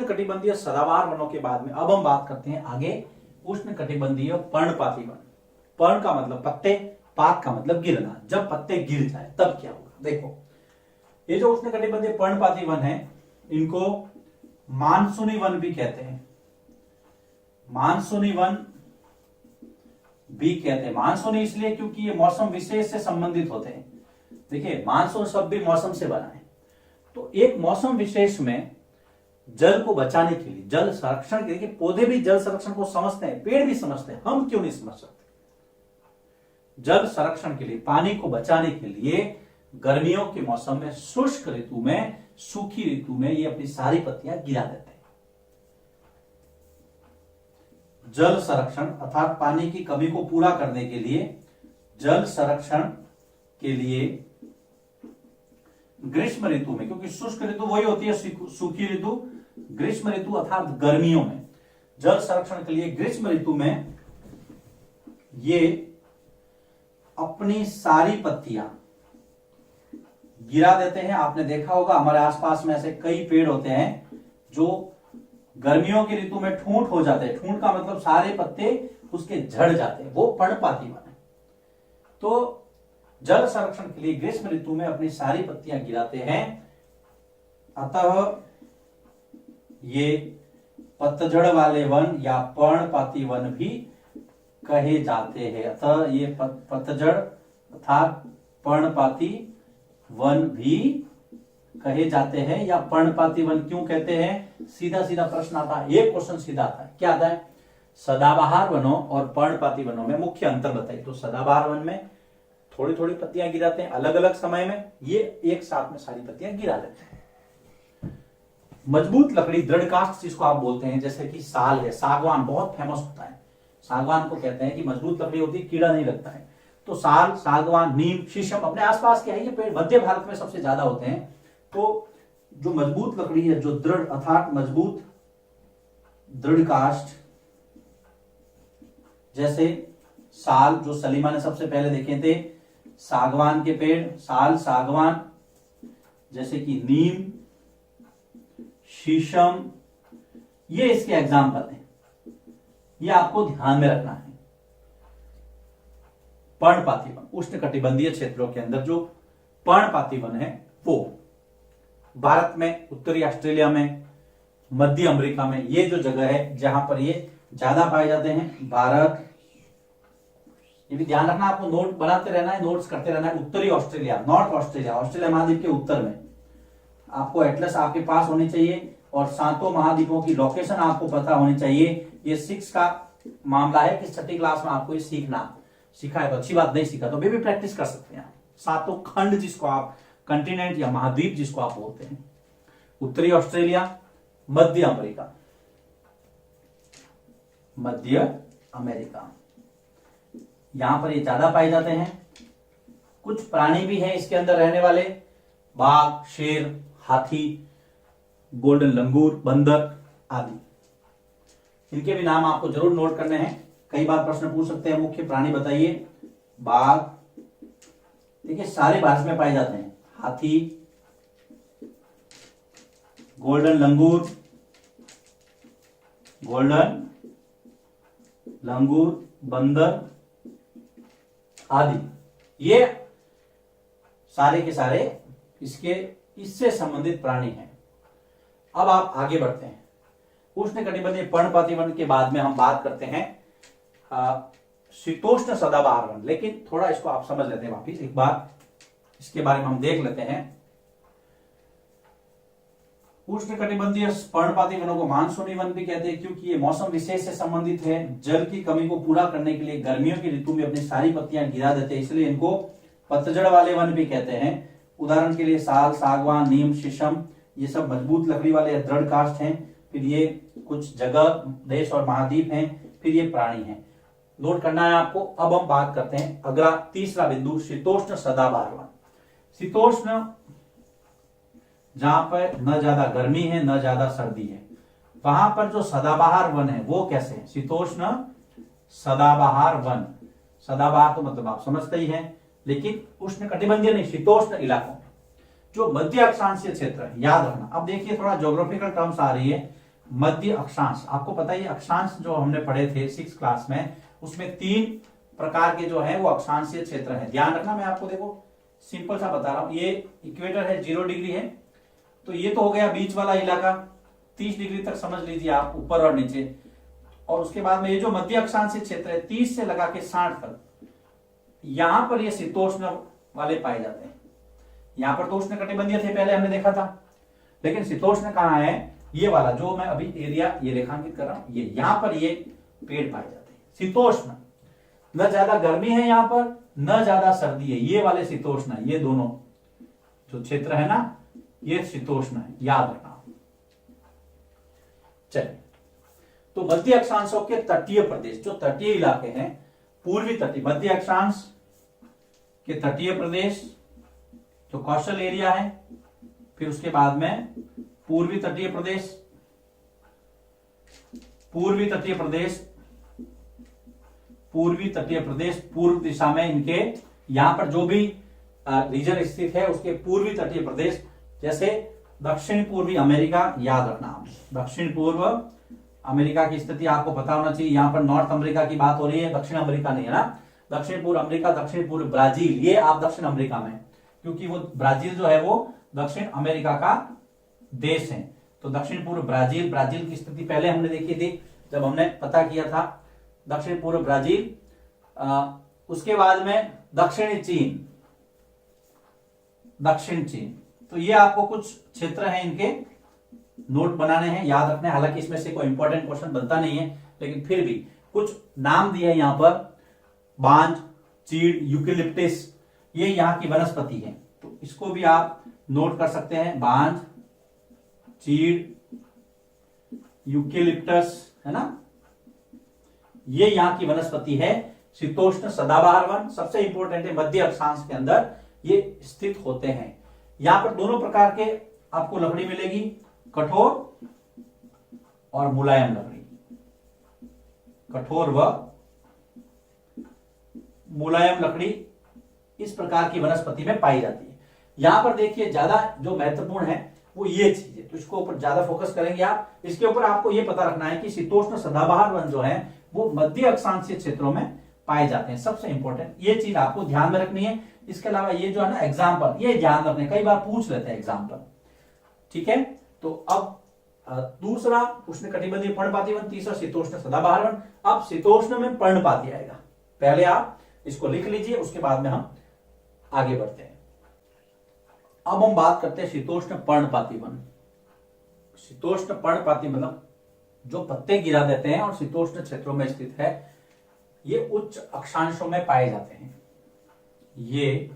उष्ण कटिबंधीय सदाबहार वनों के बाद में अब हम बात करते हैं आगे उष्ण कटिबंधीय पर्णपाती वन। पर्ण का मतलब पत्ते, पात का मतलब गिरना। जब पत्ते गिर जाए तब क्या होगा? देखो, ये जो उष्ण कटिबंधीय पर्णपाती वन है इनको मानसूनी वन भी कहते हैं। मानसूनी वन भी कहते हैं। मानसूनी इसलिए क्योंकि ये मौसम विशेष से संबंधित होते हैं। देखिए, मानसून शब्द भी मौसम से बना है। तो एक मौसम विशेष में जल को बचाने के लिए, जल संरक्षण के लिए, पौधे भी जल संरक्षण को समझते हैं, पेड़ भी समझते हैं, हम क्यों नहीं समझ सकते? जल संरक्षण के लिए, पानी को बचाने के लिए गर्मियों के मौसम में, शुष्क ऋतु में, सूखी ऋतु में ये अपनी सारी पत्तियां गिरा देते हैं। जल संरक्षण अर्थात पानी की कमी को पूरा करने के लिए, जल संरक्षण के लिए ग्रीष्म ऋतु में, क्योंकि शुष्क ऋतु वही होती है सूखी ऋतु, ग्रीष्म ऋतु अर्थात गर्मियों में जल संरक्षण के लिए ग्रीष्म ऋतु में ये अपनी सारी पत्तियां गिरा देते हैं। आपने देखा होगा हमारे आसपास में ऐसे कई पेड़ होते हैं जो गर्मियों की ऋतु में ठूंठ हो जाते हैं। ठूंठ का मतलब सारे पत्ते उसके झड़ जाते हैं, वो पर्णपाती वन है। तो जल संरक्षण के लिए ग्रीष्म ऋतु में अपनी सारी पत्तियां गिराते हैं, अतः ये पतझड़ वाले वन या पर्णपाती वन भी कहे जाते हैं। अतः ये पतझड़ अर्थात पर्णपाती वन भी कहे जाते हैं। या पर्णपाती वन क्यों कहते हैं? सीधा सीधा प्रश्न आता है, एक क्वेश्चन सीधा आता है। क्या आता है? सदाबहार वनों और पर्णपाती वनों में मुख्य अंतर बताइए। तो सदाबहार वन में थोड़ी थोड़ी पत्तियां गिराते हैं अलग अलग समय में, ये एक साथ में सारी पत्तियां गिरा देते हैं। मजबूत लकड़ी, दृढ़ काष्ठ जिसको आप बोलते हैं, जैसे कि साल है, सागवान बहुत फेमस होता है। सागवान को कहते हैं कि मजबूत लकड़ी होती है, कीड़ा नहीं लगता है। तो साल, सागवान, नीम, शीशम अपने आसपास के है ये पेड़ मध्य भारत में सबसे ज्यादा होते हैं। तो जो मजबूत लकड़ी है, जो दृढ़ अर्थात मजबूत दृढ़ काष्ठ, जैसे साल जो सलीमा ने सबसे पहले देखे थे, सागवान के पेड़, साल, सागवान, जैसे कि नीम, शीशम, ये इसके एग्जाम्पल हैं। ये आपको ध्यान में रखना है। पर्णपाती वन, उष्ण कटिबंधीय क्षेत्रों के अंदर जो पर्णपाती वन है वो भारत में, उत्तरी ऑस्ट्रेलिया में, मध्य अमेरिका में, ये जो जगह है जहां पर ये ज्यादा पाए जाते हैं। भारत, ये भी ध्यान रखना, आपको नोट बनाते रहना है, नोट्स करते रहना है। उत्तरी ऑस्ट्रेलिया, नॉर्थ ऑस्ट्रेलिया, ऑस्ट्रेलिया महाद्वीप के उत्तर में, आपको एटलस आपके पास होनी चाहिए और सातों महाद्वीपों की लोकेशन आपको पता होनी चाहिए। ये 6 का मामला है कि छठी क्लास में आपको ये सीखा है तो अच्छी बात, नहीं सीखा तो भी प्रैक्टिस कर सकते हैं। सातों खंड जिसको आप कंटिनेंट या महाद्वीप जिसको आप बोलते हैं, उत्तरी ऑस्ट्रेलिया, मध्य अमेरिका, मध्य अमेरिका, यहां पर ये ज्यादा पाए जाते हैं। कुछ प्राणी भी हैं इसके अंदर रहने वाले, बाघ, शेर, हाथी, गोल्डन लंगूर, बंदर आदि। इनके भी नाम आपको जरूर नोट करने हैं, कई बार प्रश्न पूछ सकते हैं। मुख्य प्राणी बताइए। बाघ, देखिए सारे भारत में पाए जाते हैं। हाथी, गोल्डन लंगूर, बंदर आदि, ये सारे के सारे इससे संबंधित प्राणी हैं। अब आप आगे बढ़ते हैं। उष्ण कटिबंधीय पर्णपाती वन के बाद में हम बात करते हैं शीतोष्ण सदाबहार वन। लेकिन थोड़ा इसको आप समझ लेते हैं वापिस एक बार, इसके बारे में हम देख लेते हैं। उष्ण कटिबंधीय पर्णपाती वनों को मानसूनी वन भी कहते हैं क्योंकि ये मौसम विशेष से संबंधित है। जल की कमी को पूरा करने के लिए गर्मियों की ऋतु में अपनी सारी पत्तियां गिरा देते हैं, इसलिए इनको पतझड़ वाले वन भी कहते हैं। उदाहरण के लिए साल, सागवान, नीम, शीशम, ये सब मजबूत लकड़ी वाले दृढ़ काष्ठ हैं। फिर ये कुछ जगह, देश और महाद्वीप हैं। फिर ये प्राणी हैं, नोट करना है आपको। अब हम बात करते हैं अगला तीसरा बिंदु, शीतोष्ण सदाबहार वन। शीतोष्ण, जहां पर न ज्यादा गर्मी है न ज्यादा सर्दी है, वहां पर जो सदाबहार वन है वो कैसे है? शीतोष्ण सदाबहार वन। सदाबहार तो मतलब आप समझते ही हैं, लेकिन उष्ण कटिबंधीय नहीं, शीतोष्ण इलाकों में जो मध्य अक्षांशीय क्षेत्र है, याद रखना। अब देखिए थोड़ा ज्योग्राफिकल टर्म्स आ रही है। मध्य अक्षांश। आपको पता है अक्षांश जो हमने पढ़े थे 6 क्लास में, उसमें 3 प्रकार के जो है वो अक्षांशीय क्षेत्र है। ध्यान रखना, मैं आपको देखो सिंपल सा बता रहा हूं। ये इक्वेटर है, 0 डिग्री है, तो ये तो हो गया बीच वाला इलाका, 30 डिग्री तक समझ लीजिए आप, ऊपर और नीचे। और उसके बाद में ये जो मध्य अक्षांशीय क्षेत्र है 30 से लगा के 60 तक, यहां पर ये शीतोष्ण वाले पाए जाते हैं। यहां पर तो उष्णकटिबंधीय थे पहले हमने देखा था, लेकिन शीतोष्ण कहाँ है, ये वाला जो मैं अभी एरिया ये रेखांकित कर रहा हूं, ये यहां पर ये पेड़ पाए जाते हैं शीतोष्ण। न ज्यादा गर्मी है यहां पर, न ज्यादा सर्दी है, ये वाले शीतोष्ण है। ये दोनों जो क्षेत्र है ना, ये शीतोष्ण है, याद रखना। चलिए, तो मध्य अक्षांशों के तटीय प्रदेश, जो तटीय इलाके हैं, पूर्वी तटीय मध्य अक्षांश के तटीय प्रदेश जो कोस्टल एरिया है, फिर उसके बाद में पूर्वी तटीय प्रदेश, पूर्वी तटीय प्रदेश, पूर्वी तटीय प्रदेश, पूर्व दिशा में इनके यहां पर जो भी रीजन स्थित है उसके पूर्वी तटीय प्रदेश, जैसे दक्षिण पूर्वी अमेरिका, याद रखना। दक्षिण पूर्व अमेरिका की स्थिति आपको पता होना चाहिए। यहां पर नॉर्थ अमेरिका की बात हो रही है, दक्षिण अमेरिका नहीं है ना। दक्षिण पूर्व अमेरिका, दक्षिण पूर्व ब्राजील, ये आप दक्षिण अमेरिका में, क्योंकि वो ब्राजील जो है वो दक्षिण अमेरिका का देश है। तो दक्षिण पूर्व ब्राजील, ब्राजील की स्थिति पहले हमने देखी थी जब हमने पता किया था दक्षिण पूर्व ब्राजील। उसके बाद में दक्षिणी चीन, दक्षिण चीन। तो ये आपको कुछ क्षेत्र हैं, इनके नोट बनाने हैं, याद रखने। हालांकि इसमें से कोई इंपॉर्टेंट क्वेश्चन बनता नहीं है, लेकिन फिर भी कुछ नाम दिए हैं यहां पर, बांज, चीड़, यूकेलिप्टिस, ये यहां की वनस्पति है, तो इसको भी आप नोट कर सकते हैं। बांज, चीड़, यूकेलिप्टस, है ना, ये यहां की वनस्पति है। शीतोष्ण सदाबहार वन सबसे इंपॉर्टेंट है, मध्य अक्षांश के अंदर ये स्थित होते हैं। यहां पर दोनों प्रकार के आपको लकड़ी मिलेगी, कठोर और मुलायम लकड़ी, कठोर व मुलायम लकड़ी इस प्रकार की वनस्पति में पाई जाती है। यहां पर देखिए ज्यादा जो महत्वपूर्ण है वो ये चीज है, तो इसको ऊपर ज्यादा फोकस करेंगे आप। इसके ऊपर आपको ये पता रखना है कि शीतोष्ण सदाबहार वन जो है वो मध्य अक्षांशीय क्षेत्रों में पाए जाते हैं। सबसे इंपॉर्टेंट ये चीज आपको ध्यान में रखनी है। इसके अलावा ये जो है ना एग्जाम्पल, ये ध्यान रखने, कई बार पूछ लेते हैं एग्जाम्पल, ठीक है। तो अब दूसरा उष्णकटिबंधीय पर्णपाती वन, तीसरा शीतोष्ण सदाबहार वन। अब शीतोष्ण में पर्णपाती आएगा, पहले आप इसको लिख लीजिए, उसके बाद में हम आगे बढ़ते हैं। अब हम बात करते हैं शीतोष्ण पर्णपाती वन। शीतोष्ण पर्णपाती मतलब जो पत्ते गिरा देते हैं और शीतोष्ण क्षेत्रों में स्थित है, ये उच्च अक्षांशों में पाए जाते हैं। ये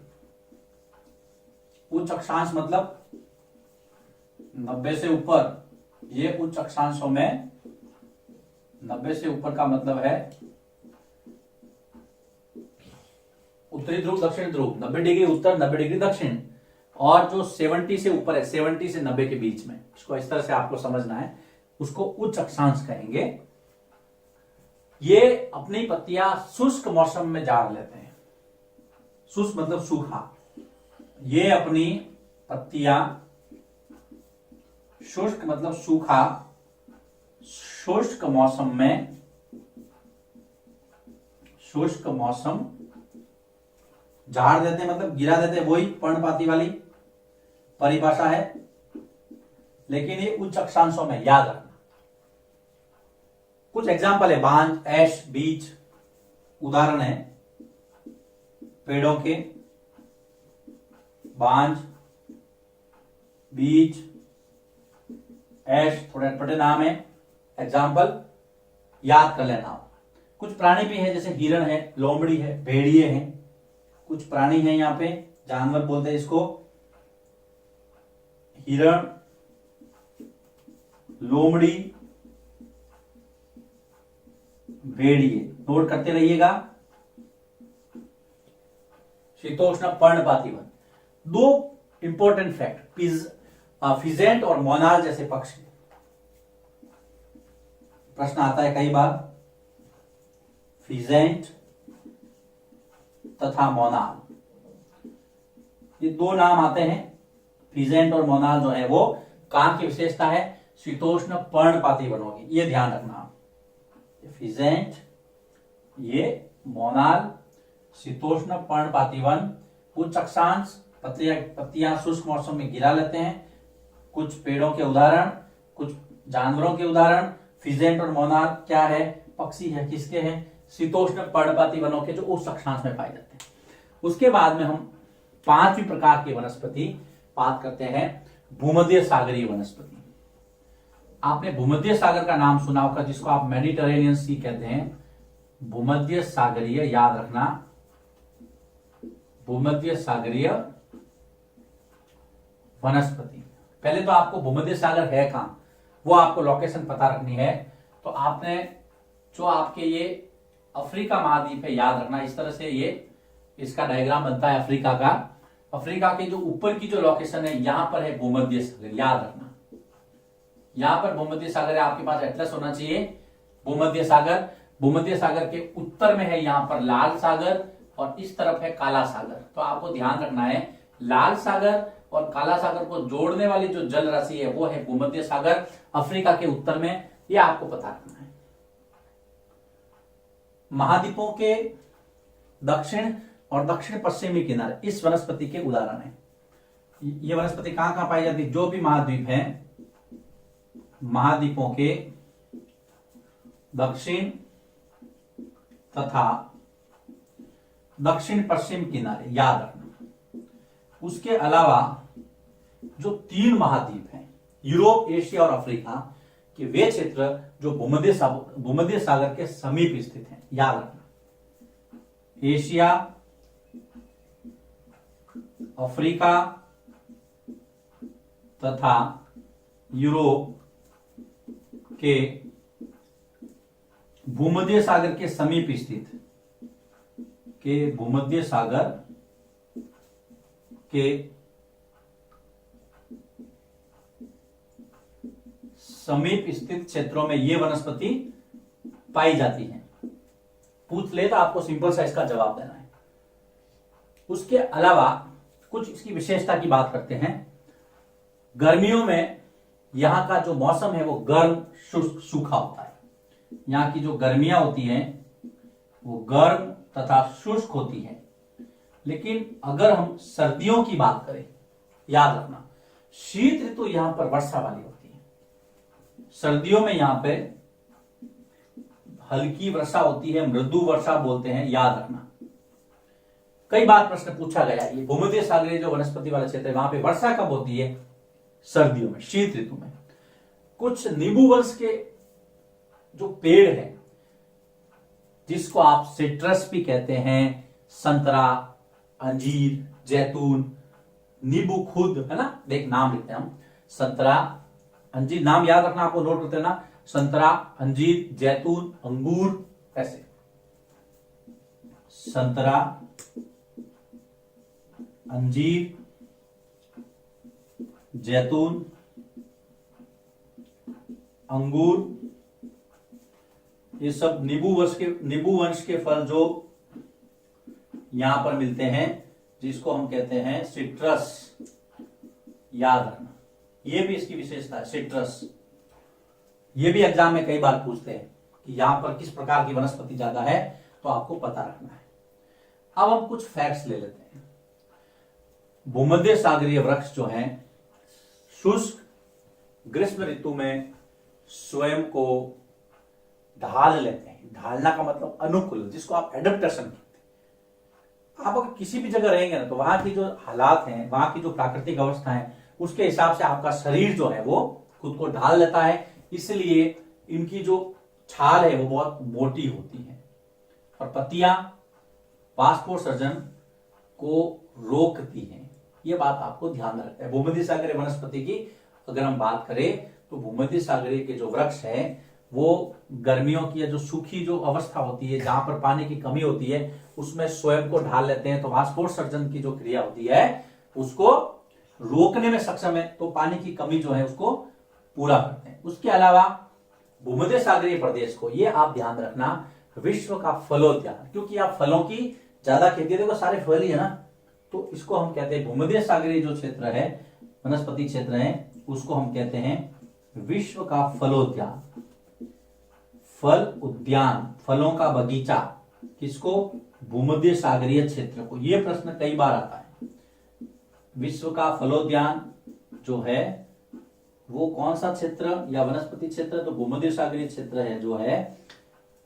उच्च अक्षांश मतलब 90 से ऊपर, ये उच्च अक्षांशों में 90 से ऊपर का मतलब है उत्तरी ध्रुव, दक्षिण ध्रुव, 90 डिग्री उत्तर, 90 डिग्री दक्षिण, और जो 70 से ऊपर है, 70 से 90 के बीच में, इसको इस तरह से आपको समझना है, उसको उच्च अक्षांश कहेंगे। ये अपनी पत्तियां शुष्क मौसम में झाड़ लेते हैं। शुष्क मतलब सूखा। ये अपनी पत्तियां, शुष्क मतलब सूखा, शुष्क मौसम में, शुष्क मौसम झाड़ देते हैं मतलब गिरा देते हैं, वही पर्णपाती वाली परिभाषा है। लेकिन ये उच्च अक्षांशों में, याद रखना। कुछ एग्जाम्पल है, बांज, ऐश, बीच, उदाहरण है पेड़ों के, बांज, बीच, ऐश, थोड़े अटपटे नाम है, एग्जाम्पल याद कर लेना। कुछ प्राणी भी है, जैसे हिरण है, लोमड़ी है, भेड़िए हैं, कुछ प्राणी हैं यहां पे, जानवर बोलते हैं इसको, हिरण, लोमड़ी, भेड़िए, नोट करते रहिएगा। शीतोष्ण पर्णपाती वन। दो इंपॉर्टेंट फैक्ट, फिजेंट और मोनाल जैसे पक्षी, प्रश्न आता है कई बार, फिजेंट तथा मोनाल, ये दो नाम आते हैं। फिजेंट और मोनाल जो है वो कहां की विशेषता है, शीतोष्ण पर्णपाती वनों की, ये ध्यान रखना। फिजेंट, ये मोनाल, शीतोष्ण पर्णपाती वन, उच्च अक्षांश, पत्तियां शुष्क मौसम में गिरा लेते हैं। कुछ पेड़ों के उदाहरण, कुछ जानवरों के उदाहरण। फिजेंट और मोनाल क्या है? पक्षी है। किसके हैं? शीतोष्ण पर्णपाती वनों के, जो उच्च अक्षांश में पाए जाते हैं। उसके बाद में हम 5वीं प्रकार की वनस्पति बात करते हैं, भूमध्य सागरीय वनस्पति। आपने भूमध्य सागर का नाम सुना होगा, जिसको आप मेडिटेरेनियन सी कहते हैं। भूमध्य सागरीय, याद रखना, भूमध्य सागरीय वनस्पति। पहले तो आपको भूमध्य सागर है कहां, वो आपको लोकेशन पता रखनी है। तो आपने जो आपके ये अफ्रीका महाद्वीप है, याद रखना, इस तरह से ये इसका डायग्राम बनता है अफ्रीका का। अफ्रीका के जो ऊपर की जो लोकेशन है, यहां पर है भूमध्य सागर, याद रखना। यहां पर भूमध्य सागर है, आपके पास एटलस होना चाहिए। भूमध्य सागर, भूमध्य सागर के उत्तर में है यहां पर लाल सागर, और इस तरफ है काला सागर। तो आपको ध्यान रखना है, लाल सागर और काला सागर को जोड़ने वाली जो जल राशि है वो है भूमध्य सागर, अफ्रीका के उत्तर में। ये आपको पता रखना है। महाद्वीपों के दक्षिण और दक्षिण पश्चिमी किनारे इस वनस्पति के उदाहरण है। ये वनस्पति कहां कहां पाई जाती है? जो भी महाद्वीप है, महाद्वीपों के दक्षिण तथा दक्षिण पश्चिम किनारे, याद रखना। उसके अलावा जो 3 महाद्वीप हैं, यूरोप, एशिया और अफ्रीका के, वे क्षेत्र जो भूमध्य सागर के समीप स्थित हैं, याद रखना। एशिया, अफ्रीका तथा यूरोप के भूमध्य सागर के समीप स्थित, के भूमध्य सागर के समीप स्थित क्षेत्रों में ये वनस्पति पाई जाती है। पूछ ले तो आपको सिंपल सा इसका जवाब देना है। उसके अलावा कुछ इसकी विशेषता की बात करते हैं। गर्मियों में यहां का जो मौसम है वो गर्म, शुष्क, सूखा होता है। यहां की जो गर्मियां होती हैं वो गर्म तथा शुष्क होती है। लेकिन अगर हम सर्दियों की बात करें, याद रखना, शीत ऋतु यहां पर वर्षा वाली होती है। सर्दियों में यहां पे हल्की वर्षा होती है, मृदु वर्षा बोलते हैं, याद रखना। कई बार प्रश्न पूछा गया, ये भूमध्य सागरीय जो वनस्पति वाला क्षेत्र है, वहां पे वर्षा कब होती है? सर्दियों में, शीत ऋतु में। कुछ नींबू वंश के जो पेड़ है, जिसको आप सिट्रस भी कहते हैं, संतरा, अंजीर, जैतून, नींबू खुद, है ना, एक नाम लिखते हैं हम, संतरा, अंजीर, नाम याद रखना, आपको नोट करते रहना, संतरा, अंजीर, जैतून, अंगूर, ऐसे। संतरा, अंजीर, जैतून, अंगूर, ये सब नींबू वंश के फल जो यहां पर मिलते हैं, जिसको हम कहते हैं सिट्रस, याद रखना। ये भी इसकी विशेषता है, सिट्रस। ये भी एग्जाम में कई बार पूछते हैं कि यहां पर किस प्रकार की वनस्पति ज्यादा है, तो आपको पता रखना है। अब हम कुछ फैक्ट्स ले लेते हैं। भूमध्य सागरीय वृक्ष जो हैं, शुष्क ग्रीष्म ऋतु में स्वयं को ढाल लेते हैं। ढालना का मतलब अनुकूल, जिसको आप एडेप्टेशन कहते हैं। आप अगर किसी भी जगह रहेंगे ना, तो वहां की जो हालात हैं, वहां की जो प्राकृतिक अवस्था है, उसके हिसाब से आपका शरीर जो है वो खुद को ढाल लेता है। इसलिए इनकी जो छाल है वो बहुत मोटी होती है, और पत्तियां बाष्पोत्सर्जन को रोकती हैं। ये बात आपको ध्यान रखना है। भूमध्य सागरीय वनस्पति की अगर हम बात करें, तो भूमध्य सागरीय के जो वृक्ष हैं वो गर्मियों की जो सूखी जो अवस्था होती है, जहां पर पानी की कमी होती है, उसमें स्वयं को ढाल लेते हैं। तो बाष्पोत्सर्जन की जो क्रिया होती है उसको रोकने में सक्षम है, तो पानी की कमी जो है उसको पूरा करते हैं। उसके अलावा भूमध्य सागरीय प्रदेश को, ये आप ध्यान रखना, विश्व का फलोद्यान, क्योंकि आप फलों की ज्यादा खेती, देखो सारे फल ही है ना, तो इसको हम कहते हैं भूमध्य सागरीय जो क्षेत्र है, वनस्पति क्षेत्र है, उसको हम कहते हैं विश्व का फलोद्यान, फल उद्यान, फलों का बगीचा किसको? भूमध्य सागरीय क्षेत्र को। यह प्रश्न कई बार आता है। विश्व का फलोद्यान जो है वो कौन सा क्षेत्र या वनस्पति क्षेत्र? तो भूमध्य सागरीय क्षेत्र है जो है,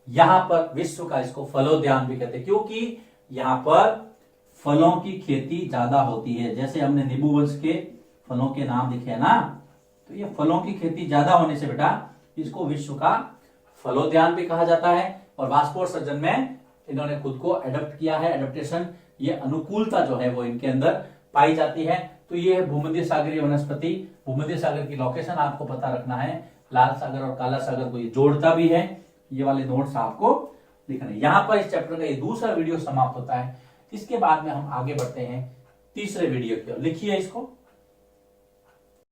यहां पर विश्व का इसको फलोद्यान भी कहते हैं, क्योंकि यहां पर फलों की खेती ज्यादा होती है। जैसे हमने नींबू वंश के फलों के नाम लिखे हैं ना, तो ये फलों की खेती ज्यादा होने से बेटा इसको विश्व का फलोद्यान भी कहा जाता है। और वाष्पोत्सर्जन में इन्होंने खुद को एडप्ट किया है, एडेप्टेशन, ये अनुकूलता जो है वो इनके अंदर पाई जाती है। तो ये है भूमध्य सागरीय वनस्पति। भूमध्य सागर की लोकेशन आपको पता रखना है, लाल सागर और काला सागर को ये जोड़ता भी है। ये वाले नोट्स आपको लिखना है। यहां पर इस चैप्टर का ये दूसरा वीडियो समाप्त होता है। इसके बाद में हम आगे बढ़ते हैं तीसरे वीडियो की ओर। लिखिए इसको।